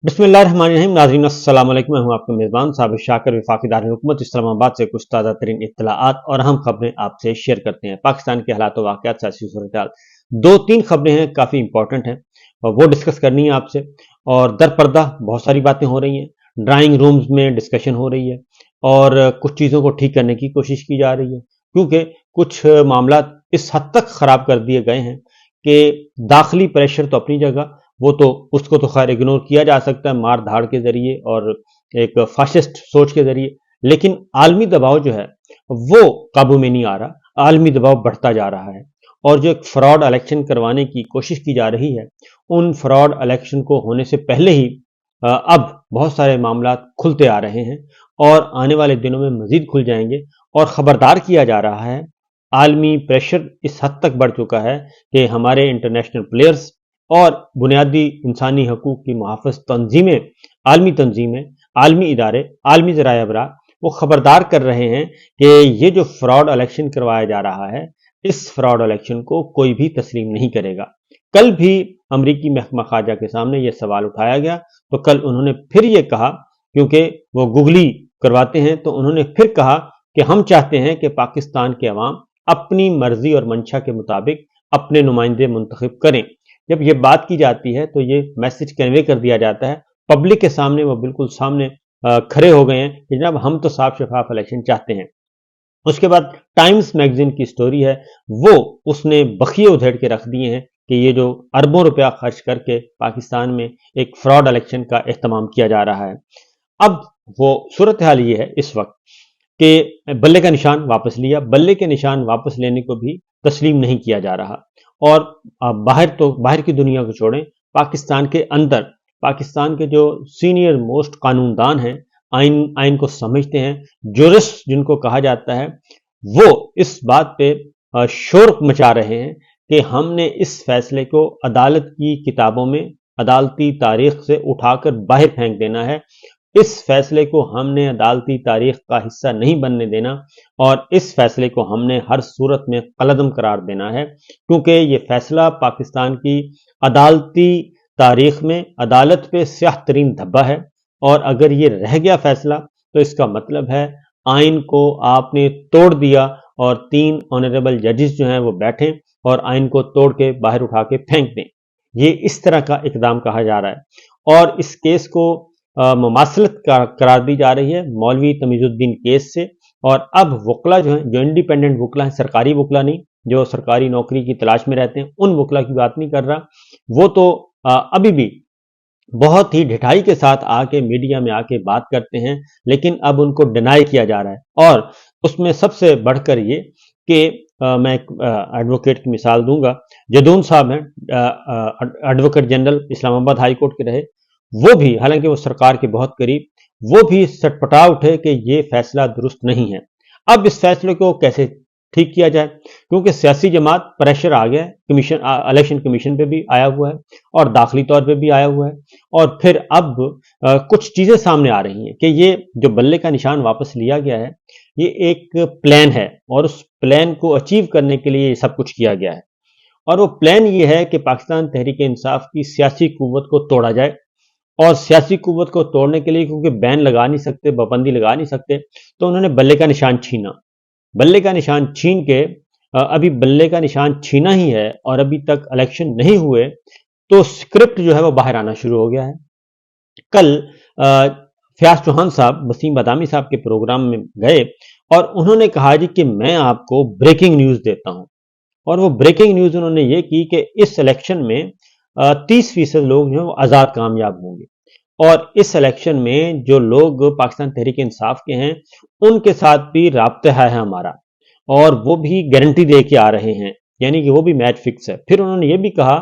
बिस्मिल्लाहिर्रहमानिर्रहीम। नाज़रीन अस्सलाम वालेकुम। मैं हूं आपका मेज़बान साबिर शाकिर। वफाकी दारुल-ए-हुकूमत इस्लामाबाद से कुछ ताज़ा तरीन इत्तलाआत और अहम खबरें आपसे शेयर करते हैं। पाकिस्तान के हालात व वाक़यात, सियासी सूरत-ए-हाल, दो तीन खबरें हैं, काफ़ी इंपॉर्टेंट हैं और वो डिस्कस करनी है आपसे। और दरपर्दा बहुत सारी बातें हो रही हैं, ड्राइंग रूम्स में डिस्कशन हो रही है और कुछ चीज़ों को ठीक करने की कोशिश की जा रही है, क्योंकि कुछ मामला इस हद तक ख़राब कर दिए गए हैं कि दाखिली प्रेशर तो अपनी जगह, वो तो उसको तो खैर इग्नोर किया जा सकता है मार धाड़ के जरिए और एक फाशिस्ट सोच के जरिए, लेकिन आलमी दबाव जो है वो काबू में नहीं आ रहा। आलमी दबाव बढ़ता जा रहा है और जो एक फ्रॉड इलेक्शन करवाने की कोशिश की जा रही है, उन फ्रॉड इलेक्शन को होने से पहले ही अब बहुत सारे मामला खुलते आ रहे हैं और आने वाले दिनों में मजीद खुल जाएंगे। और खबरदार किया जा रहा है, आलमी प्रेशर इस हद तक बढ़ चुका है कि हमारे इंटरनेशनल प्लेयर्स और बुनियादी इंसानी हकूक की मुहाफ़िज़ तंजीमें, आलमी इदारे, आलमी ज़राए अबरार, वो खबरदार कर रहे हैं कि ये जो फ्रॉड इलेक्शन करवाया जा रहा है, इस फ्रॉड इलेक्शन को कोई भी तस्लीम नहीं करेगा। कल भी अमरीकी महकमा खारजा के सामने ये सवाल उठाया गया, तो कल उन्होंने फिर ये कहा, क्योंकि वो गुगली करवाते हैं, तो उन्होंने फिर कहा कि हम चाहते हैं कि पाकिस्तान के अवाम अपनी मर्जी और मंशा के मुताबिक अपने नुमाइंदे मुंतखब करें। जब ये बात की जाती है तो ये मैसेज कन्वे कर दिया जाता है पब्लिक के सामने, वो बिल्कुल सामने खड़े हो गए हैं कि जनाब हम तो साफ शफाफ इलेक्शन चाहते हैं। उसके बाद टाइम्स मैगजीन की स्टोरी है, वो उसने बखिए उधेड़ के रख दिए हैं कि ये जो अरबों रुपया खर्च करके पाकिस्तान में एक फ्रॉड इलेक्शन का एहतमाम किया जा रहा है। अब वो सूरत हाल ये है इस वक्त कि बल्ले का निशान वापस लिया, बल्ले के निशान वापस लेने को भी तस्लीम नहीं किया जा रहा। और बाहर की दुनिया को छोड़ें, पाकिस्तान के अंदर, पाकिस्तान के जो सीनियर मोस्ट कानूनदान हैं, आइन को समझते हैं, जुरिस्ट जिनको कहा जाता है, वो इस बात पे शोर मचा रहे हैं कि हमने इस फैसले को अदालत की किताबों में, अदालती तारीख से उठाकर बाहर फेंक देना है। इस फैसले को हमने अदालती तारीख का हिस्सा नहीं बनने देना और इस फैसले को हमने हर सूरत में कलअदम करार देना है, क्योंकि ये फैसला पाकिस्तान की अदालती तारीख में अदालत पे स्याह तरीन धब्बा है। और अगर ये रह गया फैसला तो इसका मतलब है आइन को आपने तोड़ दिया और 3 ऑनरेबल जजेस जो हैं वो बैठे और आइन को तोड़ के बाहर उठा के फेंक दें। ये इस तरह का इकदाम कहा जा रहा है और इस केस को मुमासलत करार दी जा रही है मौलवी तमीजुद्दीन केस से। और अब वकला जो हैं, जो इंडिपेंडेंट वकला हैं, सरकारी वकला नहीं, जो सरकारी नौकरी की तलाश में रहते हैं, उन वकला की बात नहीं कर रहा, वो तो अभी भी बहुत ही ढिठाई के साथ आके मीडिया में आके बात करते हैं, लेकिन अब उनको डिनाई किया जा रहा है। और उसमें सबसे बढ़कर ये कि मैं एक एडवोकेट की मिसाल दूंगा, जदून साहब हैं, advocate general Islamabad high court के रहे, वो भी, हालांकि वो सरकार के बहुत करीब, वो भी सटपटा उठे कि ये फैसला दुरुस्त नहीं है। अब इस फैसले को कैसे ठीक किया जाए, क्योंकि सियासी जमात प्रेशर आ गया है, इलेक्शन कमीशन पे भी आया हुआ है और दाखिली तौर पे भी आया हुआ है। और फिर अब कुछ चीजें सामने आ रही हैं कि ये जो बल्ले का निशान वापस लिया गया है, ये एक प्लान है और उस प्लान को अचीव करने के लिए ये सब कुछ किया गया है। और वो प्लान ये है कि पाकिस्तान तहरीक इंसाफ की सियासी कुव्वत को तोड़ा जाए। और सियासी कुव्वत को तोड़ने के लिए, क्योंकि बैन लगा नहीं सकते, पाबंदी लगा नहीं सकते, तो उन्होंने बल्ले का निशान छीना। बल्ले का निशान छीन के अभी बल्ले का निशान छीना ही है और अभी तक इलेक्शन नहीं हुए, तो स्क्रिप्ट जो है वो बाहर आना शुरू हो गया है। कल फयाज चौहान साहब वसीम बदामी साहब के प्रोग्राम में गए और उन्होंने कहा जी कि मैं आपको ब्रेकिंग न्यूज देता हूं। और वो ब्रेकिंग न्यूज उन्होंने ये की कि इस इलेक्शन में 30% लोग जो है वो आज़ाद कामयाब होंगे और इस इलेक्शन में जो लोग पाकिस्तान तहरीक इंसाफ के हैं उनके साथ भी राब्ता है हमारा, और वो भी गारंटी दे के आ रहे हैं, यानी कि वो भी मैच फिक्स है। फिर उन्होंने ये भी कहा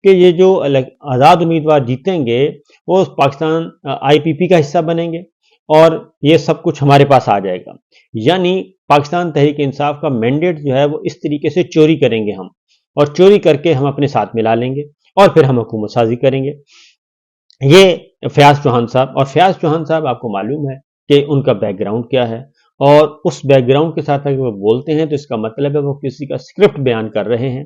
कि ये जो आज़ाद उम्मीदवार जीतेंगे वो पाकिस्तान IPP का हिस्सा बनेंगे और ये सब कुछ हमारे पास आ जाएगा। यानी पाकिस्तान तहरीक इंसाफ का मैंडेट जो है वो इस तरीके से चोरी करेंगे हम, और चोरी करके हम अपने साथ मिला लेंगे और फिर हम हुकूमत साजी करेंगे। ये फयाज चौहान साहब, और फयाज चौहान साहब आपको मालूम है कि उनका बैकग्राउंड क्या है, और उस बैकग्राउंड के साथ अगर वो बोलते हैं तो इसका मतलब है वो किसी का स्क्रिप्ट बयान कर रहे हैं।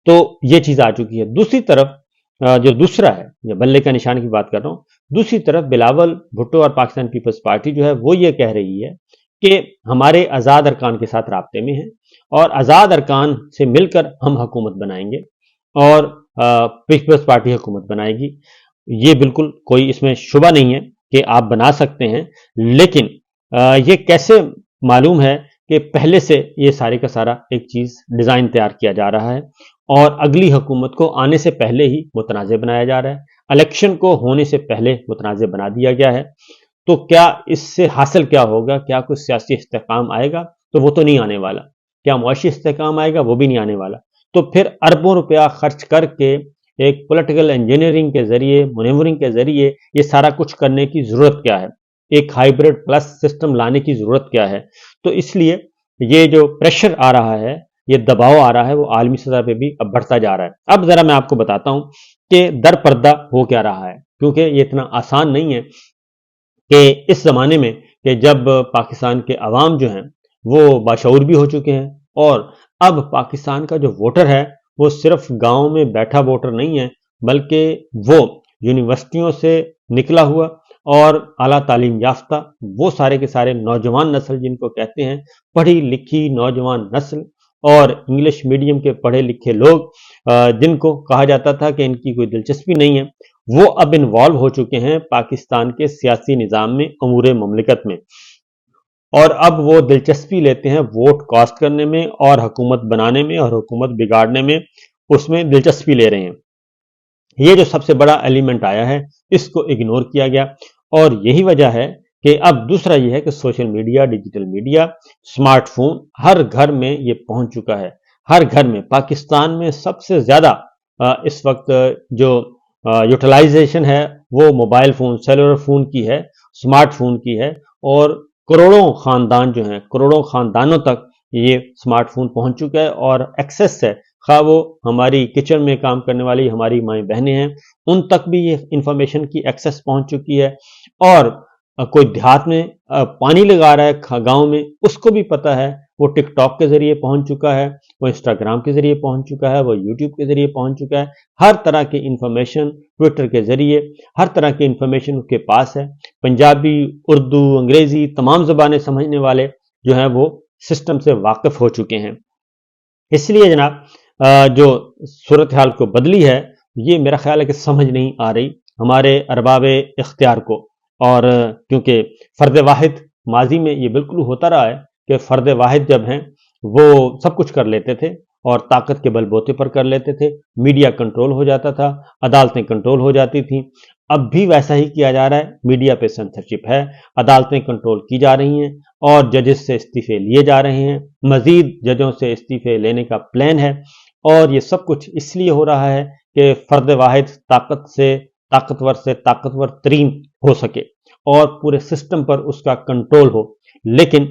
तो ये चीज आ चुकी है। दूसरी तरफ जो दूसरा है, जो बल्ले का निशान की बात कर रहा हूं, दूसरी तरफ बिलावल भुट्टो और पाकिस्तान पीपल्स पार्टी जो है वो ये कह रही है कि हमारे आज़ाद अरकान के साथ राब्ते में हैं और आज़ाद अरकान से मिलकर हम हुकूमत बनाएंगे और पीपल्स पार्टी हुकूमत बनाएगी। ये बिल्कुल कोई इसमें शुबा नहीं है कि आप बना सकते हैं, लेकिन ये कैसे मालूम है कि पहले से ये सारे का सारा एक चीज़ डिज़ाइन तैयार किया जा रहा है और अगली हुकूमत को आने से पहले ही मुतनाज़ बनाया जा रहा है, इलेक्शन को होने से पहले मुतनाज़ बना दिया गया है। तो क्या इससे हासिल क्या होगा? क्या कुछ सियासी इस्तेहकाम आएगा? तो वो तो नहीं आने वाला। क्या मुआशी इस्तेहकाम आएगा? वो भी नहीं आने वाला। तो फिर अरबों रुपया खर्च करके एक पॉलिटिकल इंजीनियरिंग के जरिए, मैनेवरिंग के जरिए ये सारा कुछ करने की जरूरत क्या है? एक हाइब्रिड प्लस सिस्टम लाने की जरूरत क्या है? तो इसलिए ये जो प्रेशर आ रहा है, ये दबाव आ रहा है, वो आलमी सतह पे भी अब बढ़ता जा रहा है। अब जरा मैं आपको बताता हूं कि दर पर्दा हो क्या रहा है, क्योंकि ये इतना आसान नहीं है कि इस जमाने में कि जब पाकिस्तान के अवाम जो हैं वो बाशऊर भी हो चुके हैं और अब पाकिस्तान का जो वोटर है वो सिर्फ गांव में बैठा वोटर नहीं है, बल्कि वो यूनिवर्सिटियों से निकला हुआ और आला तालीम याफ्ता वो सारे के सारे नौजवान नस्ल जिनको कहते हैं, पढ़ी लिखी नौजवान नस्ल और इंग्लिश मीडियम के पढ़े लिखे लोग, जिनको कहा जाता था कि इनकी कोई दिलचस्पी नहीं है, वो अब इन्वॉल्व हो चुके हैं पाकिस्तान के सियासी निज़ाम में, अमूर ममलिकत में, और अब वो दिलचस्पी लेते हैं वोट कास्ट करने में और हुकूमत बनाने में और हुकूमत बिगाड़ने में, उसमें दिलचस्पी ले रहे हैं। ये जो सबसे बड़ा एलिमेंट आया है इसको इग्नोर किया गया और यही वजह है कि अब दूसरा ये है कि social media, digital media, smartphone हर घर में ये पहुंच चुका है। हर घर में पाकिस्तान में सबसे ज्यादा इस वक्त जो यूटिलाइजेशन है वो मोबाइल फोन, सेलुलर फोन की है, स्मार्टफोन की है और करोड़ों खानदान जो हैं, करोड़ों खानदानों तक ये स्मार्टफोन पहुंच चुका है और एक्सेस है। खा वो हमारी किचन में काम करने वाली हमारी माएँ बहनें हैं, उन तक भी ये इंफॉर्मेशन की एक्सेस पहुंच चुकी है और कोई देहात में पानी लगा रहा है गांव में, उसको भी पता है। वो टिकटॉक के जरिए पहुंच चुका है, वो इंस्टाग्राम के जरिए पहुंच चुका है, वो यूट्यूब के जरिए पहुंच चुका है। हर तरह की इंफॉर्मेशन, ट्विटर के जरिए हर तरह की इंफॉर्मेशन उसके पास है। पंजाबी, उर्दू, अंग्रेजी तमाम ज़बानें समझने वाले जो हैं वो सिस्टम से वाकिफ हो चुके हैं। इसलिए जनाब जो सूरत हाल को बदली है, ये मेरा ख्याल है कि समझ नहीं आ रही हमारे अरबाब इख्तियार को। और क्योंकि फ़र्द वाहिद माजी में ये बिल्कुल होता रहा है कि फ़र्द वाहिद जब हैं वो सब कुछ कर लेते थे और ताकत के बलबूते पर कर लेते थे, मीडिया कंट्रोल हो जाता था, अदालतें कंट्रोल हो जाती थीं। अब भी वैसा ही किया जा रहा है, मीडिया पे सेंसरशिप है, अदालतें कंट्रोल की जा रही हैं और जजेस से इस्तीफे लिए जा रहे हैं, मजीद जजों से इस्तीफे लेने का प्लान है और ये सब कुछ इसलिए हो रहा है कि फ़र्द वाहिद ताकतवर से ताकतवर तरीन हो सके और पूरे सिस्टम पर उसका कंट्रोल हो। लेकिन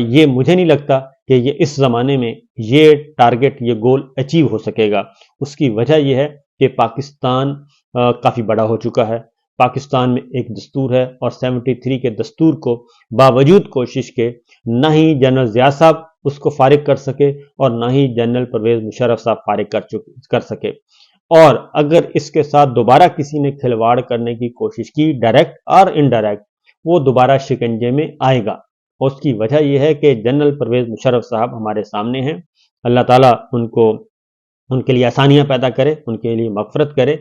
ये मुझे नहीं लगता कि ये इस ज़माने में ये टारगेट, ये गोल अचीव हो सकेगा। उसकी वजह यह है कि पाकिस्तान काफ़ी बड़ा हो चुका है। पाकिस्तान में एक दस्तूर है और 73 के दस्तूर को बावजूद कोशिश के ना ही जनरल ज़िया साहब उसको फारिग कर सके और ना ही जनरल परवेज मुशर्रफ साहब फारिग कर सके। और अगर इसके साथ दोबारा किसी ने खिलवाड़ करने की कोशिश की, डायरेक्ट और इनडायरेक्ट, वो दोबारा शिकंजे में आएगा। और उसकी वजह यह है कि जनरल परवेज मुशर्रफ साहब हमारे सामने हैं। अल्लाह ताला उनके लिए आसानियां पैदा करे, उनके लिए मगफरत करे।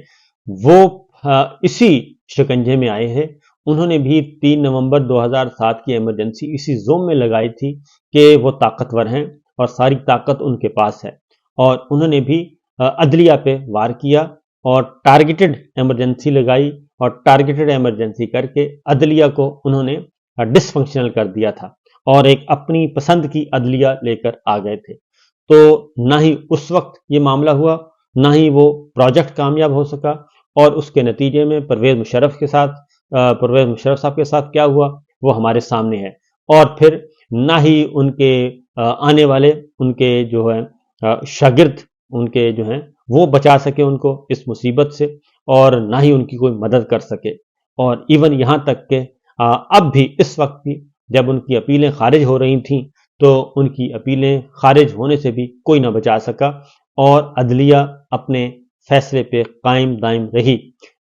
वो इसी शिकंजे में आए हैं। उन्होंने भी 3 नवंबर 2007 की इमरजेंसी इसी जोम में लगाई थी कि वो ताकतवर हैं और सारी ताकत उनके पास है और उन्होंने भी अदलिया पे वार किया और टारगेटेड इमरजेंसी लगाई और टारगेटेड इमरजेंसी करके अदलिया को उन्होंने डिसफंक्शनल कर दिया था और एक अपनी पसंद की अदलिया लेकर आ गए थे। तो ना ही उस वक्त ये मामला हुआ, ना ही वो प्रोजेक्ट कामयाब हो सका और उसके नतीजे में परवेज मुशर्रफ साहब के साथ क्या हुआ वो हमारे सामने है। और फिर ना ही उनके आने वाले उनके जो है शागिर्द, उनके जो हैं वो बचा सके उनको इस मुसीबत से और ना ही उनकी कोई मदद कर सके। और इवन यहाँ तक के अब भी इस वक्त भी जब उनकी अपीलें खारिज हो रही थीं तो उनकी अपीलें खारिज होने से भी कोई ना बचा सका और अदलिया अपने फैसले पे कायम दायम रही।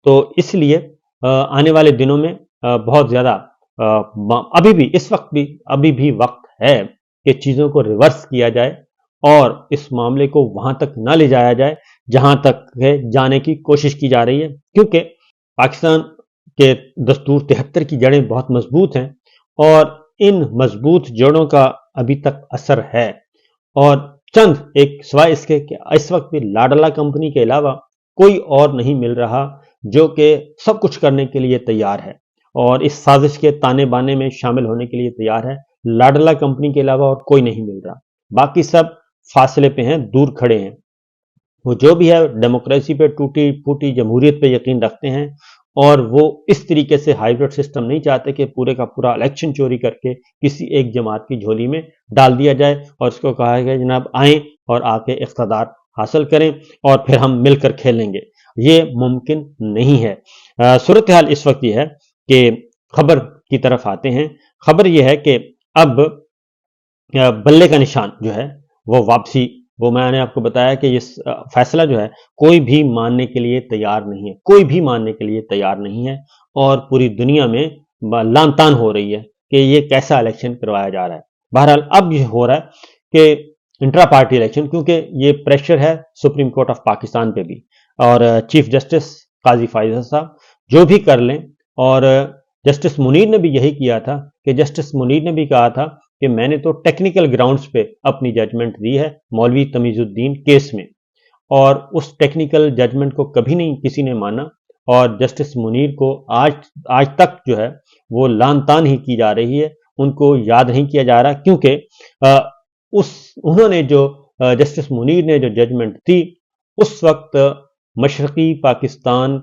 तो इसलिए आने वाले दिनों में बहुत ज़्यादा अभी भी इस वक्त भी अभी भी वक्त है कि चीज़ों को रिवर्स किया जाए और इस मामले को वहां तक ना ले जाया जाए जहां तक है जाने की कोशिश की जा रही है, क्योंकि पाकिस्तान के दस्तूर 73 की जड़ें बहुत मजबूत हैं और इन मजबूत जड़ों का अभी तक असर है। और चंद एक सिवाय इसके कि इस वक्त भी लाडला कंपनी के अलावा कोई और नहीं मिल रहा जो कि सब कुछ करने के लिए तैयार है और इस साजिश के ताने बाने में शामिल होने के लिए तैयार है। लाडला कंपनी के अलावा और कोई नहीं मिल रहा, बाकी सब फासले पे हैं, दूर खड़े हैं। वो जो भी है डेमोक्रेसी पे टूटी फूटी जमहूरियत पे यकीन रखते हैं और वो इस तरीके से हाइब्रिड सिस्टम नहीं चाहते कि पूरे का पूरा इलेक्शन चोरी करके किसी एक जमात की झोली में डाल दिया जाए और उसको कहा गया जनाब आए और आके इख्तदार हासिल करें और फिर हम मिलकर खेलेंगे। ये मुमकिन नहीं है। सूरत हाल इस वक्त ये है कि खबर की तरफ आते हैं। खबर ये है कि अब बल्ले का निशान जो है वो वापसी, वो मैंने आपको बताया कि ये फैसला जो है कोई भी मानने के लिए तैयार नहीं है, कोई भी मानने के लिए तैयार नहीं है और पूरी दुनिया में लानतान हो रही है कि ये कैसा इलेक्शन करवाया जा रहा है। बहरहाल अब ये हो रहा है कि इंट्रा पार्टी इलेक्शन, क्योंकि ये प्रेशर है सुप्रीम कोर्ट ऑफ पाकिस्तान पे भी और चीफ जस्टिस काजी फायजा साहब जो भी कर लें। और जस्टिस मुनीर ने भी यही किया था कि जस्टिस मुनीर ने भी कहा था कि मैंने तो टेक्निकल ग्राउंड्स पे अपनी जजमेंट दी है मौलवी तमीजुद्दीन केस में, और उस टेक्निकल जजमेंट को कभी नहीं किसी ने माना और जस्टिस मुनीर को आज तक जो है वो लानतान ही की जा रही है, उनको याद नहीं किया जा रहा, क्योंकि उन्होंने जो जस्टिस मुनीर ने जो जजमेंट दी उस वक्त मशरकी पाकिस्तान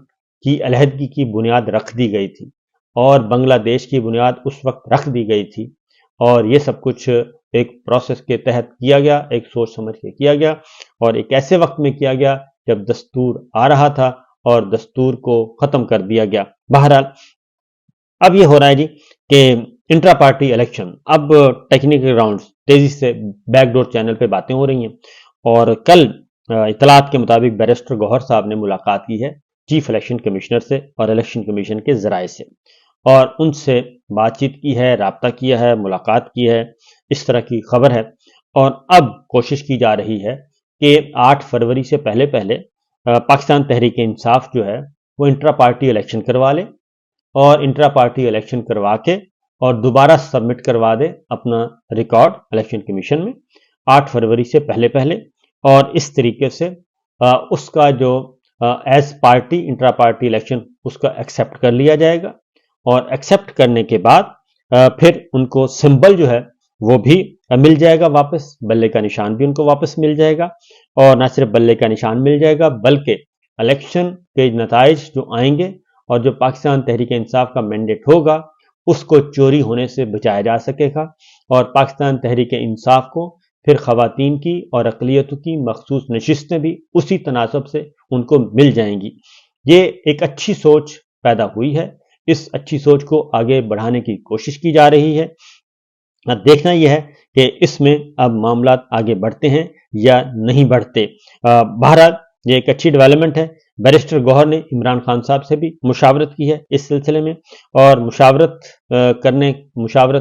की अलहदगी की बुनियाद रख दी गई थी और बांग्लादेश की बुनियाद उस वक्त रख दी गई थी और ये सब कुछ एक प्रोसेस के तहत किया गया, एक सोच समझ के किया गया और एक ऐसे वक्त में किया गया जब दस्तूर आ रहा था और दस्तूर को खत्म कर दिया गया। बहरहाल अब ये हो रहा है जी कि इंट्रा पार्टी इलेक्शन, अब टेक्निकल राउंड्स तेजी से बैकडोर चैनल पे बातें हो रही हैं और कल इतलात के मुताबिक बैरिस्टर गौहर साहब ने मुलाकात की है चीफ इलेक्शन कमिश्नर से और इलेक्शन कमीशन के जराये से और उनसे बातचीत की है, राब्ता किया है, मुलाकात की है, इस तरह की खबर है। और अब कोशिश की जा रही है कि 8 फरवरी से पहले पहले पाकिस्तान तहरीक इंसाफ जो है वो इंट्रा पार्टी इलेक्शन करवा ले और इंट्रा पार्टी इलेक्शन करवा के और दोबारा सबमिट करवा दे अपना रिकॉर्ड इलेक्शन कमीशन में 8 फरवरी से पहले पहले, और इस तरीके से उसका जो as party intra party election उसका एक्सेप्ट कर लिया जाएगा और एक्सेप्ट करने के बाद फिर उनको सिंबल जो है वो भी मिल जाएगा वापस, बल्ले का निशान भी उनको वापस मिल जाएगा और ना सिर्फ बल्ले का निशान मिल जाएगा बल्कि इलेक्शन के नताइज जो आएंगे और जो पाकिस्तान तहरीक इंसाफ का मैंडेट होगा उसको चोरी होने से बचाया जा सकेगा और पाकिस्तान तहरीक इंसाफ को फिर खवातीन की और अक़लियतों की मखसूस नशिस्तें भी उसी तनासब से उनको मिल जाएंगी। ये एक अच्छी सोच पैदा हुई है, इस अच्छी सोच को आगे बढ़ाने की कोशिश की जा रही है। देखना यह है कि इसमें अब मामला आगे बढ़ते हैं या नहीं बढ़ते। बहरहाल ये एक अच्छी डेवलपमेंट है। बैरिस्टर गौहर ने इमरान खान साहब से भी मुशावरत की है इस सिलसिले में और मुशावरत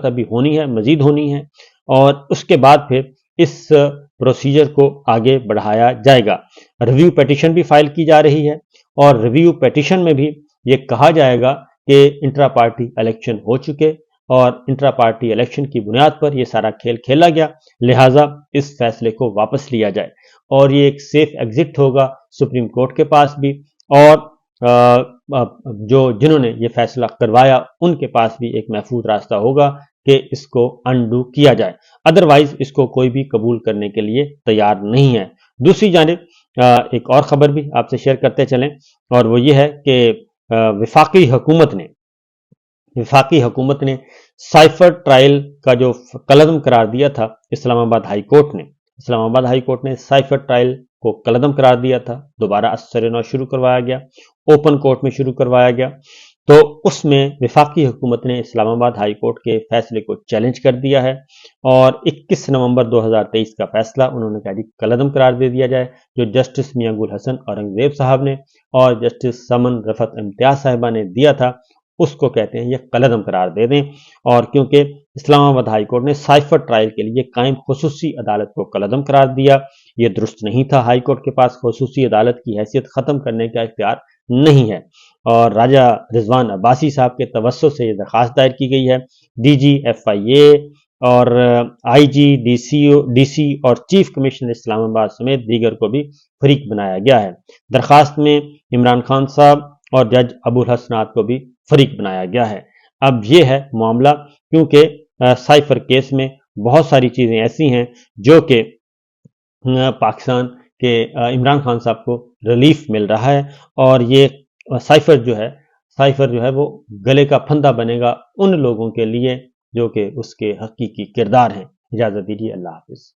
अभी होनी है, मजीद होनी है और उसके बाद फिर इस प्रोसीजर को आगे बढ़ाया जाएगा। रिव्यू पिटीशन भी फाइल की जा रही है और रिव्यू पिटीशन में भी ये कहा जाएगा कि इंट्रा पार्टी इलेक्शन हो चुके और इंट्रा पार्टी इलेक्शन की बुनियाद पर यह सारा खेल खेला गया, लिहाजा इस फैसले को वापस लिया जाए और ये एक सेफ एग्जिट होगा सुप्रीम कोर्ट के पास भी और जिन्होंने ये फैसला करवाया उनके पास भी एक महफूज रास्ता होगा कि इसको अनडू किया जाए, अदरवाइज इसको कोई भी कबूल करने के लिए तैयार नहीं है। दूसरी जानिब एक और खबर भी आपसे शेयर करते चलें और वो ये है कि वफाकी हुकूमत ने साइफर ट्रायल का जो कलअदम करार दिया था इस्लामाबाद हाई कोर्ट ने साइफर ट्रायल को कलअदम करार दिया था, दोबारा असर नौ शुरू करवाया गया, ओपन कोर्ट में शुरू करवाया गया तो उसमें वफाकी हुकूमत ने इस्लामाबाद हाई कोर्ट के फैसले को चैलेंज कर दिया है और 21 नवंबर 2023 का फैसला उन्होंने कहा जी कलअदम करार दे दिया जाए, जो जस्टिस मियां गुल हसन औरंगजेब साहब ने और जस्टिस समन रफत इम्तियाज साहिबा ने दिया था, उसको कहते हैं यह कलअदम करार दे दें। और क्योंकि इस्लामाबाद हाई कोर्ट ने साइफर ट्रायल के लिए कायम खुसूसी अदालत को कलअदम करार दिया, यह दुरुस्त नहीं था। हाई कोर्ट के पास खुसूसी अदालत की हैसियत खत्म करने का इख्तियार नहीं है और राजा रिजवान अब्बासी साहब के तवस्सुत से यह दरखास्त दायर की गई है। डीजी, एफआईए और आईजी, डीसी और चीफ कमिश्नर इस्लामाबाद समेत दीगर को भी फरीक बनाया गया है। दरखास्त में इमरान खान साहब और जज अबुल हसनात को भी फरीक बनाया गया है। अब यह है मामला, क्योंकि साइफर केस में बहुत सारी चीजें ऐसी हैं जो कि पाकिस्तान के इमरान खान साहब को रिलीफ मिल रहा है और ये साइफर जो है वो गले का फंदा बनेगा उन लोगों के लिए जो कि उसके हकीकी किरदार हैं। इजाजत दीजिए, अल्लाह हाफिज।